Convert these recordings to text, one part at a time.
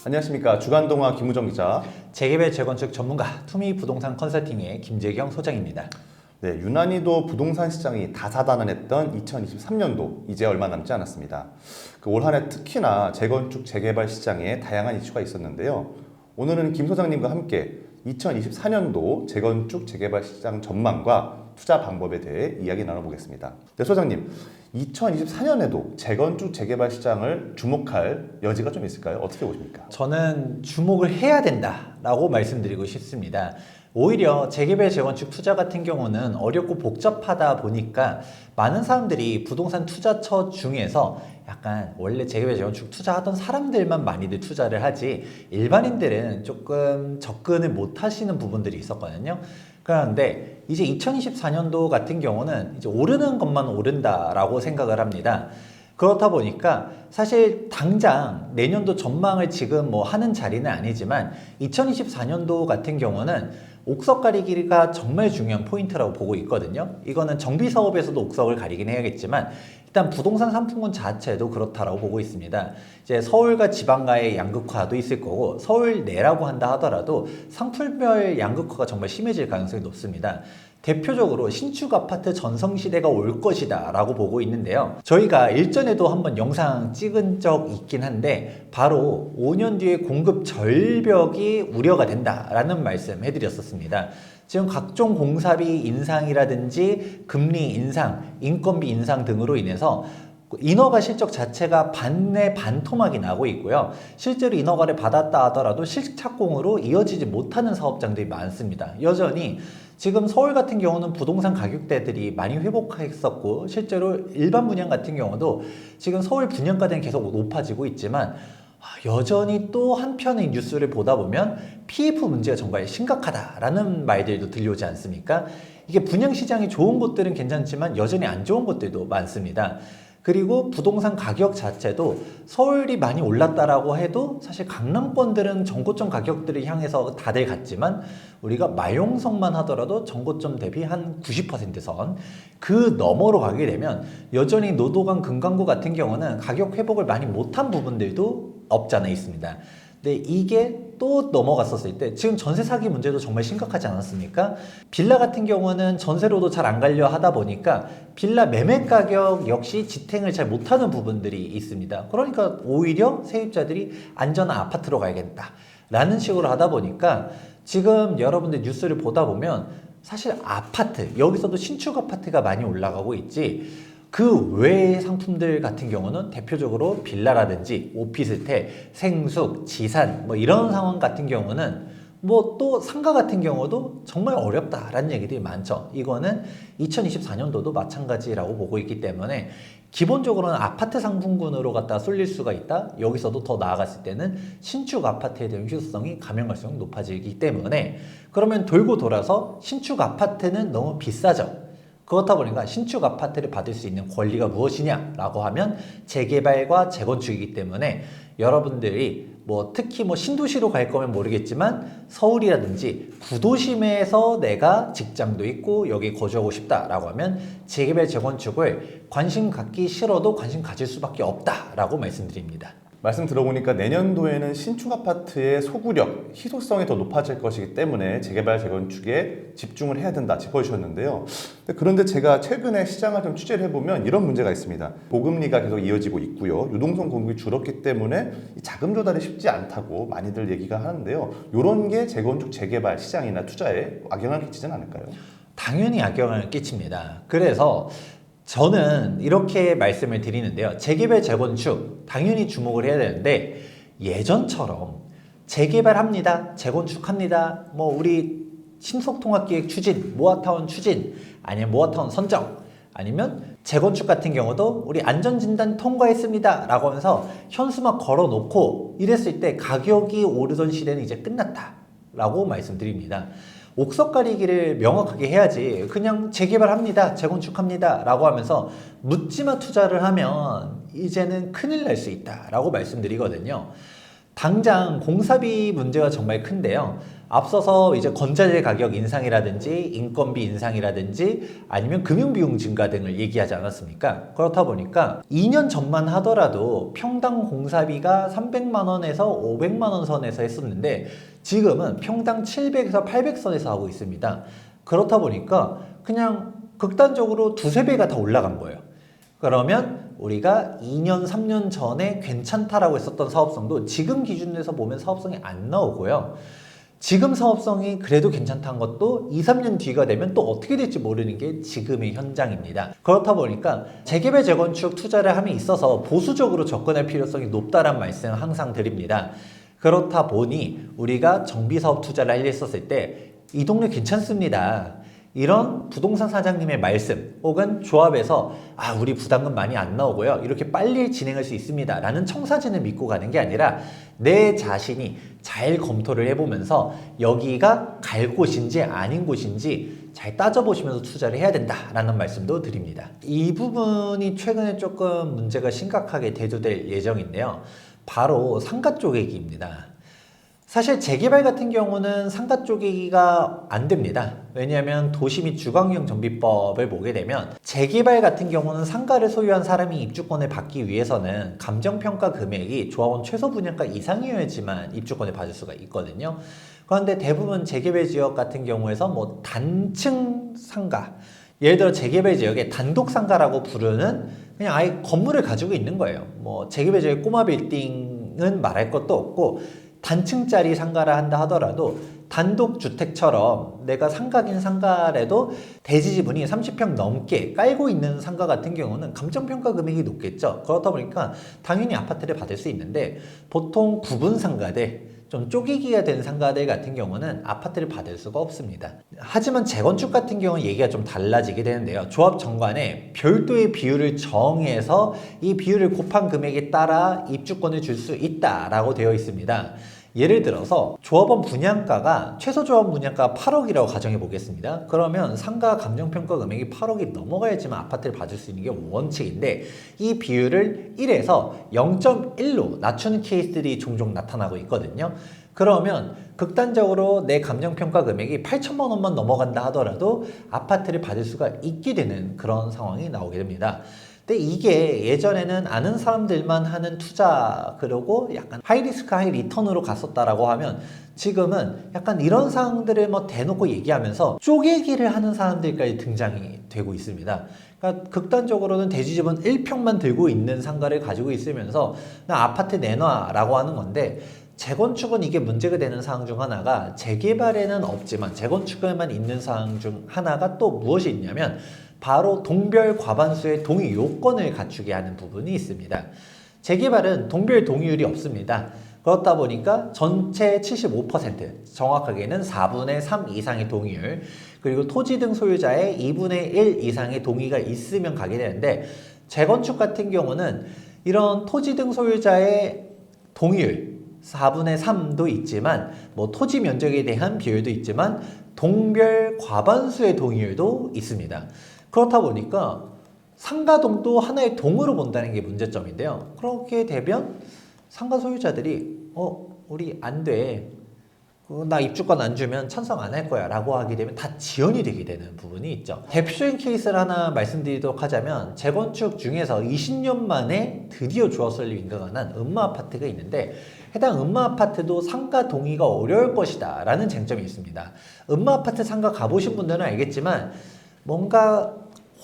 안녕하십니까. 주간동화 김우정 기자. 재개발 재건축 전문가 투미 부동산 컨설팅의 김재경 소장입니다. 네, 유난히도 부동산 시장이 다사다난했던 2023년도 이제 얼마 남지 않았습니다. 올 한 해 특히나 재건축 재개발 시장에 다양한 이슈가 있었는데요. 오늘은 김 소장님과 함께 2024년도 재건축 재개발 시장 전망과 투자 방법에 대해 이야기 나눠보겠습니다. 네, 소장님, 2024년에도 재건축 재개발 시장을 주목할 여지가 좀 있을까요? 어떻게 보십니까? 저는 주목을 해야 된다라고 말씀드리고 싶습니다. 오히려 재개발 재건축 투자 같은 경우는 어렵고 복잡하다 보니까 많은 사람들이 부동산 투자처 중에서 약간 원래 재개발 재건축 투자하던 사람들만 많이들 투자를 하지 일반인들은 조금 접근을 못 하시는 부분들이 있었거든요. 그런데 이제 2024년도 같은 경우는 이제 오르는 것만 오른다라고 생각을 합니다. 그렇다 보니까 사실 당장 내년도 전망을 지금 뭐 하는 자리는 아니지만 2024년도 같은 경우는 옥석 가리기가 정말 중요한 포인트라고 보고 있거든요. 이거는 정비 사업에서도 옥석을 가리긴 해야겠지만 일단 부동산 상품군 자체도 그렇다라고 보고 있습니다. 이제 서울과 지방과의 양극화도 있을 거고 서울 내라고 한다 하더라도 상품별 양극화가 정말 심해질 가능성이 높습니다. 대표적으로 신축 아파트 전성시대가 올 것이다 라고 보고 있는데요. 저희가 일전에도 한번 영상 찍은 적 있긴 한데 바로 5년 뒤에 공급 절벽이 우려가 된다라는 말씀 해드렸었습니다. 지금 각종 공사비 인상이라든지 금리 인상, 인건비 인상 등으로 인해서 인허가 실적 자체가 반내 반토막이 나고 있고요. 실제로 인허가를 받았다 하더라도 실착공으로 이어지지 못하는 사업장들이 많습니다. 여전히 지금 서울 같은 경우는 부동산 가격대들이 많이 회복했었고 실제로 일반 분양 같은 경우도 지금 서울 분양가대는 계속 높아지고 있지만 여전히 또 한편의 뉴스를 보다 보면 PF 문제가 정말 심각하다라는 말들도 들려오지 않습니까? 이게 분양시장이 좋은 곳들은 괜찮지만 여전히 안 좋은 곳들도 많습니다. 그리고 부동산 가격 자체도 서울이 많이 올랐다라고 해도 사실 강남권들은 정고점 가격들을 향해서 다들 갔지만 우리가 마용성만 하더라도 정고점 대비 한 90%선 그 너머로 가게 되면 여전히 노도강 금강구 같은 경우는 가격 회복을 많이 못한 부분들도 없지 않아 있습니다. 근데 이게 또 넘어갔었을 때 지금 전세 사기 문제도 정말 심각하지 않았습니까? 빌라 같은 경우는 전세로도 잘 안 가려 하다 보니까 빌라 매매 가격 역시 지탱을 잘 못하는 부분들이 있습니다. 그러니까 오히려 세입자들이 안전한 아파트로 가야겠다 라는 식으로 하다 보니까 지금 여러분들 뉴스를 보다 보면 사실 아파트, 여기서도 신축 아파트가 많이 올라가고 있지 그 외의 상품들 같은 경우는 대표적으로 빌라라든지 오피스텔, 생숙, 지산 뭐 이런 상황 같은 경우는 뭐 또 상가 같은 경우도 정말 어렵다라는 얘기들이 많죠. 이거는 2024년도도 마찬가지라고 보고 있기 때문에 기본적으로는 아파트 상품군으로 갖다 쏠릴 수가 있다. 여기서도 더 나아갔을 때는 신축 아파트에 대한 희소성이 가면 갈수록 높아지기 때문에 그러면 돌고 돌아서 신축 아파트는 너무 비싸죠. 그렇다 보니까 신축 아파트를 받을 수 있는 권리가 무엇이냐라고 하면 재개발과 재건축이기 때문에 여러분들이 뭐 특히 뭐 신도시로 갈 거면 모르겠지만 서울이라든지 구도심에서 내가 직장도 있고 여기 거주하고 싶다라고 하면 재개발 재건축을 관심 갖기 싫어도 관심 가질 수밖에 없다라고 말씀드립니다. 말씀 들어보니까 내년도에는 신축 아파트의 소구력, 희소성이 더 높아질 것이기 때문에 재개발 재건축에 집중을 해야 된다 짚어주셨는데요. 그런데 제가 최근에 시장을 좀 취재를 해보면 이런 문제가 있습니다. 고금리가 계속 이어지고 있고요. 유동성 공급이 줄었기 때문에 자금 조달이 쉽지 않다고 많이들 얘기가 하는데요. 이런 게 재건축 재개발 시장이나 투자에 악영향을 끼치지는 않을까요? 당연히 악영향을 끼칩니다. 그래서 저는 이렇게 말씀을 드리는데요. 재개발, 재건축 당연히 주목을 해야 되는데 예전처럼 재개발합니다, 재건축합니다, 뭐 우리 신속통합기획 추진, 모아타운 추진, 아니면 모아타운 선정, 아니면 재건축 같은 경우도 우리 안전진단 통과했습니다 라고 하면서 현수막 걸어놓고 이랬을 때 가격이 오르던 시대는 이제 끝났다 라고 말씀드립니다. 옥석 가리기를 명확하게 해야지 그냥 재개발합니다, 재건축합니다 라고 하면서 묻지마 투자를 하면 이제는 큰일 날 수 있다 라고 말씀드리거든요. 당장 공사비 문제가 정말 큰데요. 앞서서 이제 건자재 가격 인상이라든지 인건비 인상이라든지 아니면 금융비용 증가 등을 얘기하지 않았습니까? 그렇다 보니까 2년 전만 하더라도 평당 공사비가 300만 원에서 500만 원 선에서 했었는데 지금은 평당 700에서 800선에서 하고 있습니다. 그렇다 보니까 그냥 극단적으로 두세 배가 다 올라간 거예요. 그러면 우리가 2년, 3년 전에 괜찮다라고 했었던 사업성도 지금 기준에서 보면 사업성이 안 나오고요. 지금 사업성이 그래도 괜찮다는 것도 2, 3년 뒤가 되면 또 어떻게 될지 모르는 게 지금의 현장입니다. 그렇다 보니까 재개발, 재건축 투자를 함에 있어서 보수적으로 접근할 필요성이 높다는 말씀 항상 드립니다. 그렇다 보니 우리가 정비사업 투자를 하려 했었을 때 이 동네 괜찮습니다. 이런 부동산 사장님의 말씀 혹은 조합에서 우리 부담금 많이 안 나오고요. 이렇게 빨리 진행할 수 있습니다. 라는 청사진을 믿고 가는 게 아니라 내 자신이 잘 검토를 해보면서 여기가 갈 곳인지 아닌 곳인지 잘 따져보시면서 투자를 해야 된다라는 말씀도 드립니다. 이 부분이 최근에 조금 문제가 심각하게 대두될 예정인데요. 바로 상가 쪼개기입니다. 사실 재개발 같은 경우는 상가 쪼개기가 안 됩니다. 왜냐하면 도시 및 주거환경 정비법을 보게 되면 재개발 같은 경우는 상가를 소유한 사람이 입주권을 받기 위해서는 감정평가 금액이 조합원 최소 분양가 이상이어야지만 입주권을 받을 수가 있거든요. 그런데 대부분 재개발 지역 같은 경우에서 뭐 단층 상가, 예를 들어 재개발 지역에 단독 상가라고 부르는 그냥 아예 건물을 가지고 있는 거예요. 뭐 재개발 지역의 꼬마 빌딩은 말할 것도 없고 단층짜리 상가를 한다 하더라도 단독주택처럼 내가 상가긴 상가라도 대지지분이 30평 넘게 깔고 있는 상가 같은 경우는 감정평가 금액이 높겠죠. 그렇다 보니까 당연히 아파트를 받을 수 있는데 보통 구분 상가들, 좀 쪼개기가 된 상가들 같은 경우는 아파트를 받을 수가 없습니다. 하지만 재건축 같은 경우는 얘기가 좀 달라지게 되는데요. 조합 정관에 별도의 비율을 정해서 이 비율을 곱한 금액에 따라 입주권을 줄 수 있다라고 되어 있습니다. 예를 들어서 조합원 분양가가 최소 조합원 분양가 8억이라고 가정해 보겠습니다. 그러면 상가 감정평가 금액이 8억이 넘어가야지만 아파트를 받을 수 있는 게 원칙인데 이 비율을 1에서 0.1로 낮추는 케이스들이 종종 나타나고 있거든요. 그러면 극단적으로 내 감정평가 금액이 8천만 원만 넘어간다 하더라도 아파트를 받을 수가 있게 되는 그런 상황이 나오게 됩니다. 근데 이게 예전에는 아는 사람들만 하는 투자, 그러고 약간 하이리스크 하이리턴으로 갔었다라고 하면 지금은 약간 이런 상황들을 뭐 대놓고 얘기하면서 쪼개기를 하는 사람들까지 등장이 되고 있습니다. 그러니까 극단적으로는 대지집은 1평만 들고 있는 상가를 가지고 있으면서 나 아파트 내놔라고 하는 건데, 재건축은 이게 문제가 되는 사항 중 하나가 재개발에는 없지만 재건축에만 있는 사항 중 하나가 또 무엇이 있냐면 바로 동별 과반수의 동의 요건을 갖추게 하는 부분이 있습니다. 재개발은 동별 동의율이 없습니다. 그렇다 보니까 전체 75%, 정확하게는 4분의 3 이상의 동의율, 그리고 토지 등 소유자의 2분의 1 이상의 동의가 있으면 가게 되는데, 재건축 같은 경우는 이런 토지 등 소유자의 동의율 4분의 3도 있지만 뭐 토지 면적에 대한 비율도 있지만 동별 과반수의 동의율도 있습니다. 그렇다 보니까 상가동도 하나의 동으로 본다는 게 문제점인데요. 그렇게 되면 상가 소유자들이 우리 안 돼, 나 입주권 안 주면 찬성 안 할 거야 라고 하게 되면 다 지연이 되게 되는 부분이 있죠. 대표적인 케이스를 하나 말씀드리도록 하자면 재건축 중에서 20년 만에 드디어 조합설립 인가가 난 음마아파트가 있는데, 해당 음마아파트도 상가 동의가 어려울 것이다 라는 쟁점이 있습니다. 음마아파트 상가 가보신 분들은 알겠지만 뭔가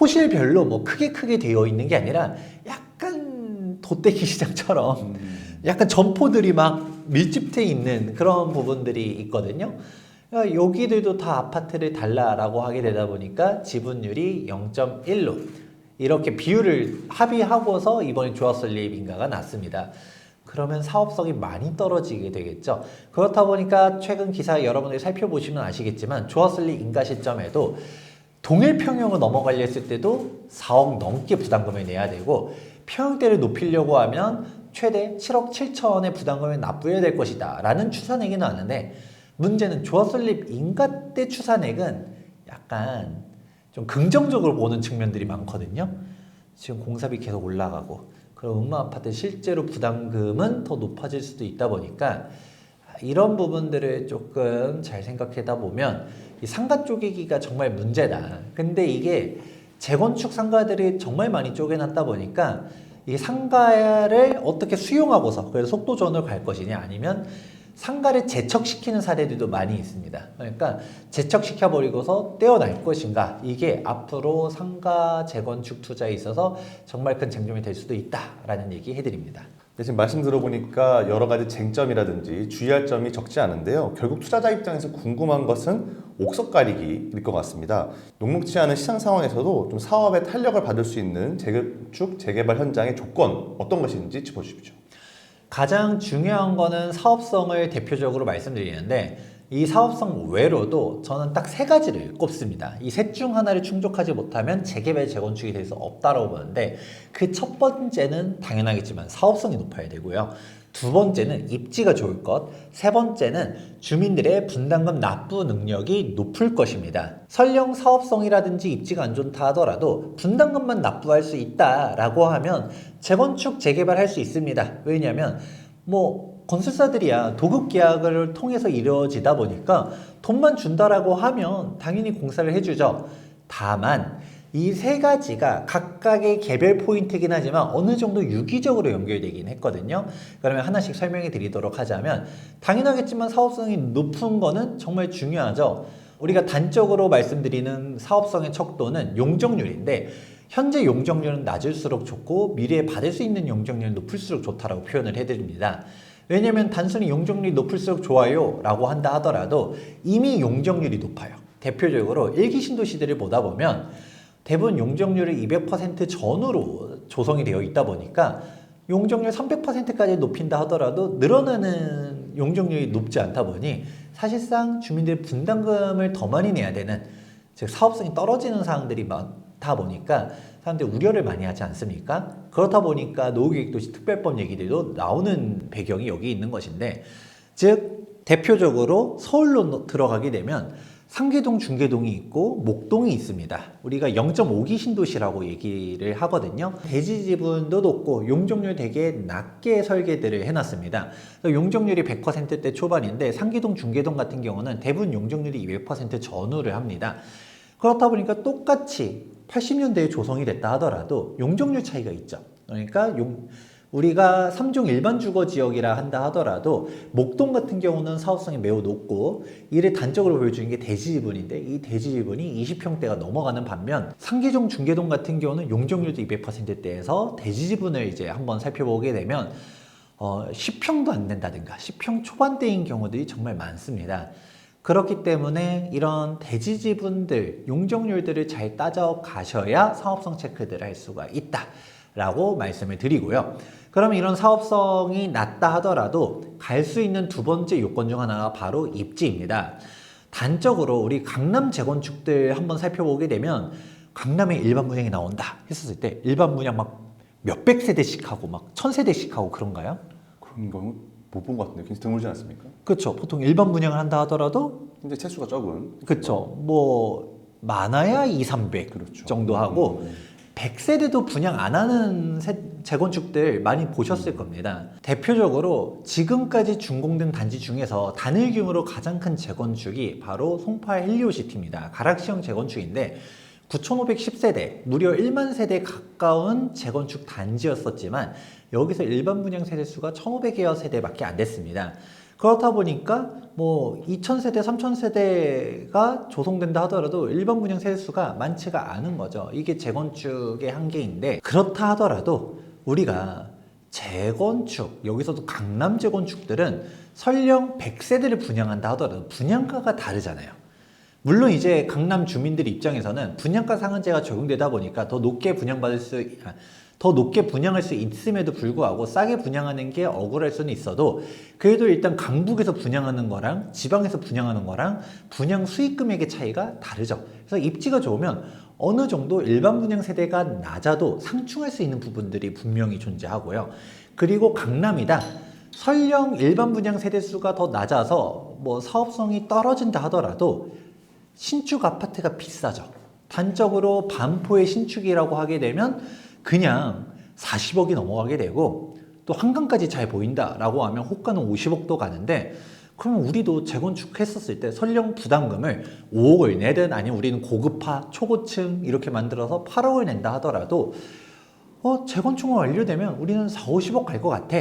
호실별로 뭐 크게 되어 있는 게 아니라 약간 돗대기 시장처럼 약간 점포들이 막 밀집돼 있는 그런 부분들이 있거든요. 그러니까 여기들도 다 아파트를 달라라고 하게 되다 보니까 지분율이 0.1로 이렇게 비율을 합의하고서 이번에 조합설립 인가가 났습니다. 그러면 사업성이 많이 떨어지게 되겠죠. 그렇다 보니까 최근 기사 여러분들이 살펴보시면 아시겠지만 조합설립 인가 시점에도 동일 평형을 넘어가려 했을 때도 4억 넘게 부담금을 내야 되고, 평형대를 높이려고 하면 최대 7억 7천의 부담금을 납부해야 될 것이다 라는 추산액이 나왔는데, 문제는 조합설립 인가 때 추산액은 약간 좀 긍정적으로 보는 측면들이 많거든요. 지금 공사비 계속 올라가고, 그럼 음마아파트 실제로 부담금은 더 높아질 수도 있다 보니까 이런 부분들을 조금 잘 생각하다 보면 이 상가 쪼개기가 정말 문제다. 근데 이게 재건축 상가들이 정말 많이 쪼개놨다 보니까 이 상가를 어떻게 수용하고서 그래서 속도 전으로 갈 것이냐 아니면 상가를 재척시키는 사례들도 많이 있습니다. 그러니까 재척시켜버리고서 떼어날 것인가, 이게 앞으로 상가 재건축 투자에 있어서 정말 큰 쟁점이 될 수도 있다라는 얘기 해드립니다. 지금 말씀 들어보니까 여러 가지 쟁점이라든지 주의할 점이 적지 않은데요. 결국 투자자 입장에서 궁금한 것은 옥석 가리기일 것 같습니다. 녹록지 않은 시장 상황에서도 좀 사업의 탄력을 받을 수 있는 재건축, 재개발 현장의 조건 어떤 것인지 짚어주십시오. 가장 중요한 거는 사업성을 대표적으로 말씀드리는데, 이 사업성 외로도 저는 딱 세 가지를 꼽습니다. 이 셋 중 하나를 충족하지 못하면 재개발, 재건축이 될 수 없다라고 보는데, 그 첫 번째는 당연하겠지만 사업성이 높아야 되고요. 두 번째는 입지가 좋을 것, 세 번째는 주민들의 분담금 납부 능력이 높을 것입니다. 설령 사업성이라든지 입지가 안 좋다 하더라도 분담금만 납부할 수 있다라고 하면 재건축, 재개발할 수 있습니다. 왜냐하면 건설사들이야 도급 계약을 통해서 이루어지다 보니까 돈만 준다라고 하면 당연히 공사를 해주죠. 다만 이 세 가지가 각각의 개별 포인트이긴 하지만 어느 정도 유기적으로 연결되긴 했거든요. 그러면 하나씩 설명해 드리도록 하자면, 당연하겠지만 사업성이 높은 거는 정말 중요하죠. 우리가 단적으로 말씀드리는 사업성의 척도는 용적률인데, 현재 용적률은 낮을수록 좋고 미래에 받을 수 있는 용적률은 높을수록 좋다라고 표현을 해드립니다. 왜냐하면 단순히 용적률이 높을수록 좋아요 라고 한다 하더라도 이미 용적률이 높아요. 대표적으로 일기 신도시들을 보다 보면 대부분 용적률을 200% 전후로 조성이 되어 있다 보니까 용적률 300%까지 높인다 하더라도 늘어나는 용적률이 높지 않다 보니 사실상 주민들의 분담금을 더 많이 내야 되는, 즉 사업성이 떨어지는 사항들이 많다 보니까 사람들이 우려를 많이 하지 않습니까? 그렇다 보니까 노후계획도시 특별법 얘기들도 나오는 배경이 여기 있는 것인데, 즉 대표적으로 서울로 들어가게 되면 상계동, 중계동이 있고 목동이 있습니다. 우리가 0.5기 신도시라고 얘기를 하거든요. 대지 지분도 높고 용적률 되게 낮게 설계들을 해놨습니다. 용적률이 100%대 초반인데 상계동, 중계동 같은 경우는 대부분 용적률이 200% 전후를 합니다. 그렇다 보니까 똑같이 80년대에 조성이 됐다 하더라도 용적률 차이가 있죠. 그러니까 우리가 3종 일반 주거 지역이라 한다 하더라도 목동 같은 경우는 사업성이 매우 높고, 이를 단적으로 보여주는 게 대지 지분인데 이 대지 지분이 20평대가 넘어가는 반면 상계동, 중계동 같은 경우는 용적률도 200%대에서 대지 지분을 이제 한번 살펴보게 되면 10평도 안 된다든가 10평 초반대인 경우들이 정말 많습니다. 그렇기 때문에 이런 대지 지분들, 용적률들을 잘 따져가셔야 사업성 체크들을 할 수가 있다라고 말씀을 드리고요. 그러면 이런 사업성이 낮다 하더라도 갈 수 있는 두 번째 요건 중 하나가 바로 입지입니다. 단적으로 우리 강남 재건축들 한번 살펴보게 되면 강남에 일반 분양이 나온다 했었을 때 일반 분양 막 몇백 세대씩 하고 막 1000세대씩 하고 그런가요? 그런 경우 못 본 것 같은데 굉장히 드물지 않습니까? 그렇죠. 보통 일반 분양을 한다 하더라도 근데 채수가 적은. 그렇죠. 많아야 2, 300 그렇죠. 정도 하고 100세대도 분양 안 하는 재건축들 많이 보셨을 겁니다. 대표적으로 지금까지 준공된 단지 중에서 단일 규모로 가장 큰 재건축이 바로 송파 헬리오시티입니다. 가락시형 재건축인데 9,510세대, 무려 1만 세대에 가까운 재건축 단지였었지만 여기서 일반 분양 세대 수가 1,500여 세대밖에 안 됐습니다. 그렇다 보니까 2,000세대, 3,000세대가 조성된다 하더라도 일반 분양 세대 수가 많지가 않은 거죠. 이게 재건축의 한계인데, 그렇다 하더라도 우리가 재건축, 여기서도 강남 재건축들은 설령 100세대를 분양한다 하더라도 분양가가 다르잖아요. 물론 이제 강남 주민들 입장에서는 분양가 상한제가 적용되다 보니까 더 높게 분양할 수 있음에도 불구하고 싸게 분양하는 게 억울할 수는 있어도, 그래도 일단 강북에서 분양하는 거랑 지방에서 분양하는 거랑 분양 수익 금액의 차이가 다르죠. 그래서 입지가 좋으면 어느 정도 일반 분양 세대가 낮아도 상충할 수 있는 부분들이 분명히 존재하고요. 그리고 강남이다, 설령 일반 분양 세대 수가 더 낮아서 사업성이 떨어진다 하더라도 신축 아파트가 비싸죠. 단적으로 반포의 신축이라고 하게 되면 그냥 40억이 넘어가게 되고, 또 한강까지 잘 보인다라고 하면 호가는 50억도 가는데, 그러면 우리도 재건축했었을 때 설령 부담금을 5억을 내든 아니면 우리는 고급화, 초고층 이렇게 만들어서 8억을 낸다 하더라도 재건축만 완료되면 우리는 4, 50억 갈 것 같아.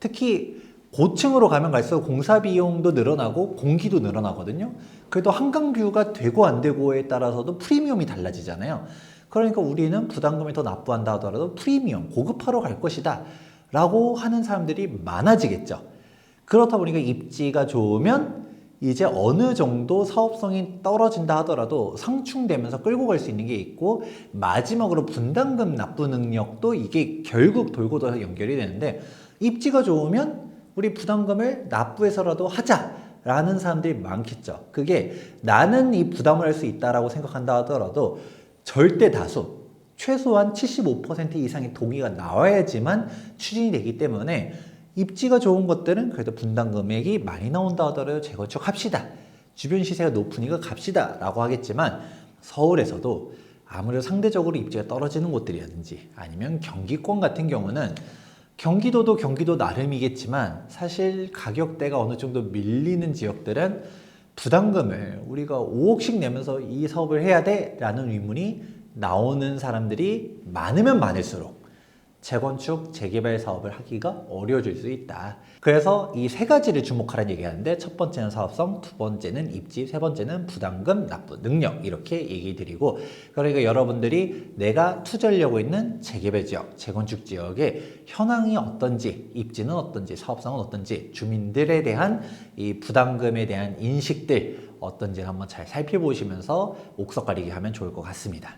특히 고층으로 가면 갈수록 공사 비용도 늘어나고 공기도 늘어나거든요. 그래도 한강뷰가 되고 안 되고에 따라서도 프리미엄이 달라지잖아요. 그러니까 우리는 부담금을 더 납부한다 하더라도 프리미엄, 고급화로 갈 것이다 라고 하는 사람들이 많아지겠죠. 그렇다 보니까 입지가 좋으면 이제 어느 정도 사업성이 떨어진다 하더라도 상충되면서 끌고 갈 수 있는 게 있고, 마지막으로 분담금 납부 능력도 이게 결국 돌고 돌아서 연결이 되는데, 입지가 좋으면 우리 부담금을 납부해서라도 하자라는 사람들이 많겠죠. 그게 나는 이 부담을 할 수 있다라고 생각한다 하더라도 절대 다수, 최소한 75% 이상의 동의가 나와야지만 추진이 되기 때문에, 입지가 좋은 것들은 그래도 분담 금액이 많이 나온다 하더라도 재건축 합시다, 주변 시세가 높으니까 갑시다 라고 하겠지만, 서울에서도 아무래도 상대적으로 입지가 떨어지는 곳들이라든지 아니면 경기권 같은 경우는 경기도도 경기도 나름이겠지만 사실 가격대가 어느 정도 밀리는 지역들은 부담금을 우리가 5억씩 내면서 이 사업을 해야 돼 라는 의문이 나오는 사람들이 많으면 많을수록 재건축, 재개발 사업을 하기가 어려워질 수 있다. 그래서 이 세 가지를 주목하라는 얘기하는데, 첫 번째는 사업성, 두 번째는 입지, 세 번째는 부담금 납부 능력, 이렇게 얘기 드리고, 그러니까 여러분들이 내가 투자하려고 있는 재개발 지역, 재건축 지역의 현황이 어떤지, 입지는 어떤지, 사업성은 어떤지, 주민들에 대한 이 부담금에 대한 인식들 어떤지 한번 잘 살펴보시면서 옥석 가리기 하면 좋을 것 같습니다.